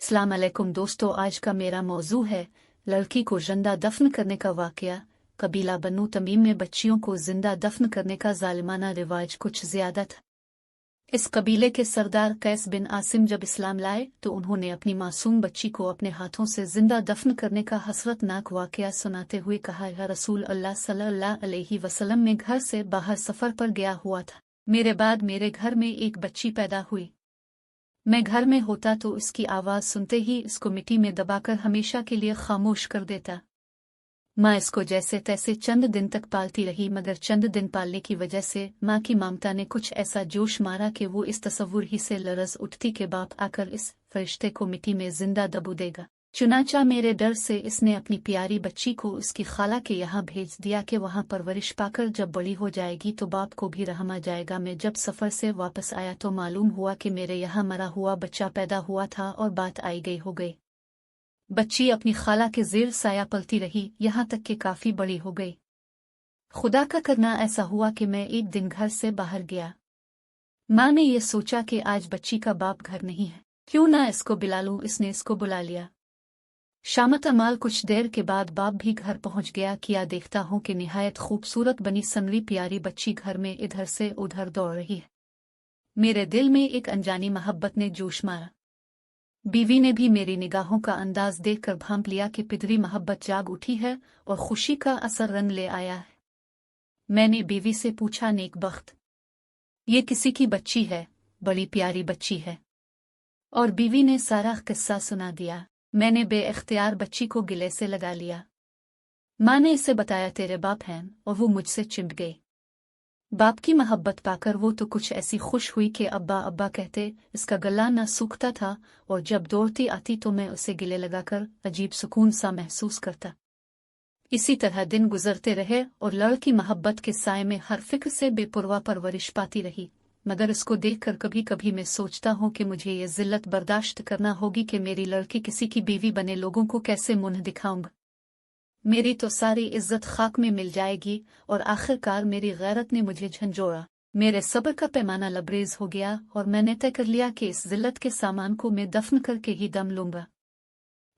अस्सलाम अलैकुम दोस्तों, आज का मेरा मौजू है लड़की को जिंदा दफन करने का वाकया। कबीला बनु तमीम में बच्चियों को जिंदा दफन करने का जालिमाना रिवाज कुछ ज्यादा था। इस कबीले के सरदार कैस बिन आसिम जब इस्लाम लाए तो उन्होंने अपनी मासूम बच्ची को अपने हाथों से जिंदा दफन करने का हसरतनाक वाकया सुनाते हुए कहा, या रसूल अल्लाह सल्लल्लाहु अलैहि वसल्लम में घर से बाहर सफर पर गया हुआ था। मेरे बाद मेरे घर में एक बच्ची पैदा हुई। मैं घर में होता तो इसकी आवाज़ सुनते ही इसको मिट्टी में दबाकर हमेशा के लिए खामोश कर देता। माँ इसको जैसे तैसे चंद दिन तक पालती रही, मगर चंद दिन पालने की वजह से माँ की ममता ने कुछ ऐसा जोश मारा कि वो इस तसव्वुर ही से लरज उठती कि बाप आकर इस फरिश्ते को मिट्टी में जिंदा दबो देगा। चुनाचा मेरे डर से इसने अपनी प्यारी बच्ची को उसकी खाला के यहाँ भेज दिया कि वहाँ परवरिश पाकर जब बड़ी हो जाएगी तो बाप को भी रहम आ जाएगा। मैं जब सफ़र से वापस आया तो मालूम हुआ कि मेरे यहाँ मरा हुआ बच्चा पैदा हुआ था और बात आई गई हो गई। बच्ची अपनी खाला के ज़ेर साया पलती रही, यहाँ तक कि काफ़ी बड़ी हो गई। खुदा का करना ऐसा हुआ कि मैं एक दिन घर से बाहर गया। माँ ने यह सोचा कि आज बच्ची का बाप घर नहीं है, क्यों ना इसको बुला लूँ। इसने इसको बुला लिया। शामत अमाल कुछ देर के बाद बाप भी घर पहुंच गया। किया देखता हूं कि निहायत खूबसूरत बनी सनरी प्यारी बच्ची घर में इधर से उधर दौड़ रही है। मेरे दिल में एक अनजानी मोहब्बत ने जोश मारा। बीवी ने भी मेरी निगाहों का अंदाज देखकर भांप लिया कि पितरी मोहब्बत जाग उठी है और खुशी का असर रंग ले आया है। मैंने बीवी से पूछा, नेक बख्त, ये किसी की बच्ची है? बड़ी प्यारी बच्ची है। और बीवी ने सारा किस्सा सुना दिया। मैंने बेइख्तियार बच्ची को गिले से लगा लिया। माँ ने इसे बताया, तेरे बाप हैं, और वो मुझसे चिढ़ गई। बाप की मोहब्बत पाकर वो तो कुछ ऐसी खुश हुई कि अब्बा अब्बा कहते इसका गला न सूखता था, और जब दौड़ती आती तो मैं उसे गिले लगाकर अजीब सुकून सा महसूस करता। इसी तरह दिन गुजरते रहे और लड़की मोहब्बत के साए में हर फिक्र से बेपरवाह परवरिश पाती रही। मगर इसको देखकर कभी कभी मैं सोचता हूँ कि मुझे ये जिल्लत बर्दाश्त करना होगी कि मेरी लड़की किसी की बीवी बने, लोगों को कैसे मुंह दिखाऊंगा। मेरी तो सारी इज्जत खाक में मिल जाएगी। और आखिरकार मेरी गैरत ने मुझे झंझोड़ा। मेरे सब्र का पैमाना लबरेज हो गया और मैंने तय कर लिया कि इस जिल्लत के सामान को मैं दफन करके ही दम लूंगा।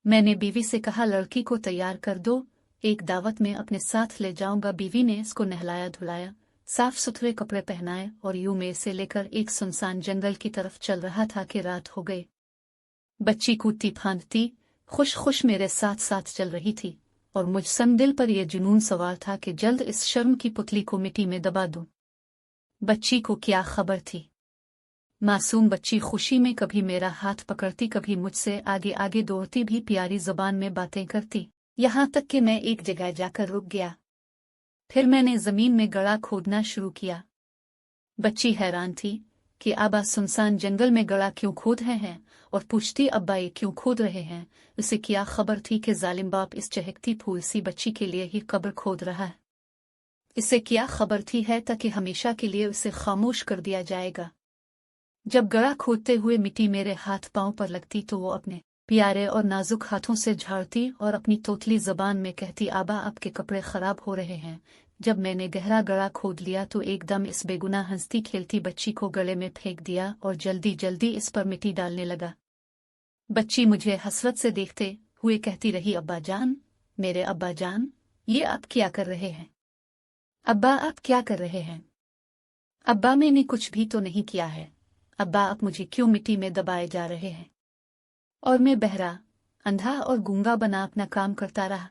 मैंने बीवी से कहा, लड़की को तैयार कर दो, एक दावत में अपने साथ ले जाऊंगा। बीवी ने इसको नहलाया धुलाया, साफ सुथरे कपड़े पहनाए और यूं में से लेकर एक सुनसान जंगल की तरफ चल रहा था कि रात हो गई। बच्ची कूदती फांदती खुश खुश मेरे साथ साथ चल रही थी और मुझ सन दिल पर यह जुनून सवार था कि जल्द इस शर्म की पुतली को मिट्टी में दबा दूं। बच्ची को क्या खबर थी। मासूम बच्ची खुशी में कभी मेरा हाथ पकड़ती, कभी मुझसे आगे आगे दौड़ती, भी प्यारी जुबान में बातें करती, यहाँ तक कि मैं एक जगह जाकर रुक गया। फिर मैंने जमीन में गड़ा खोदना शुरू किया। बच्ची हैरान थी कि अब्बा सुनसान जंगल में गड़ा क्यों खोद रहे हैं, और पूछती, अब्बा ये क्यों खोद रहे हैं। उसे क्या खबर थी कि जालिम बाप इस चहकती फूल सी बच्ची के लिए ही कब्र खोद रहा है। इसे क्या खबर थी है ताकि हमेशा के लिए उसे खामोश कर दिया जाएगा। जब गड़ा खोदते हुए मिट्टी मेरे हाथ पांव पर लगती तो वो अपने प्यारे और नाजुक हाथों से झाड़ती और अपनी तोतली जबान में कहती, आबा आपके कपड़े खराब हो रहे हैं। जब मैंने गहरा गड़ा खोद लिया तो एकदम इस बेगुनाह हंसती खेलती बच्ची को गले में फेंक दिया और जल्दी जल्दी इस पर मिट्टी डालने लगा। बच्ची मुझे हसरत से देखते हुए कहती रही, अब्बा जान, मेरे अब्बा जान, ये आप क्या कर रहे हैं? अब्बा आप क्या कर रहे हैं? अब्बा मैंने कुछ भी तो नहीं किया है। अब्बा आप मुझे क्यों मिट्टी में दबाए जा रहे हैं? और मैं बहरा, अंधा और गूंगा बना अपना काम करता रहा।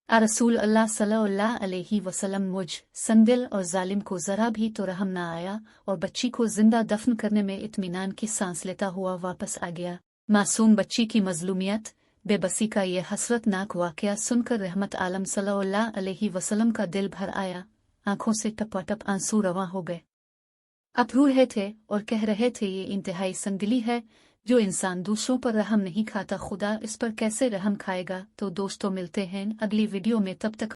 रसूल अल्लाह सल्लल्लाहु अलैहि वसल्लम मुझ संदिल और जालिम को जरा भी तो रहम न आया और बच्ची को जिंदा दफन करने में इत्मीनान की सांस लेता हुआ वापस आ गया। मासूम बच्ची की मजलूमियत, बेबसी का यह हसरतनाक वाकया सुनकर रहमत आलम सल्लल्लाहु अलैहि वसल्लम का दिल भर आया। आंखों से टपाटप आंसू रवां हो गए। अब रो रहे थे और कह रहे थे, ये इंतहाई संदिली है। जो इंसान दूसरों पर रहम नहीं खाता, खुदा इस पर कैसे रहम खाएगा। तो दोस्तों, मिलते हैं अगली वीडियो में, तब तक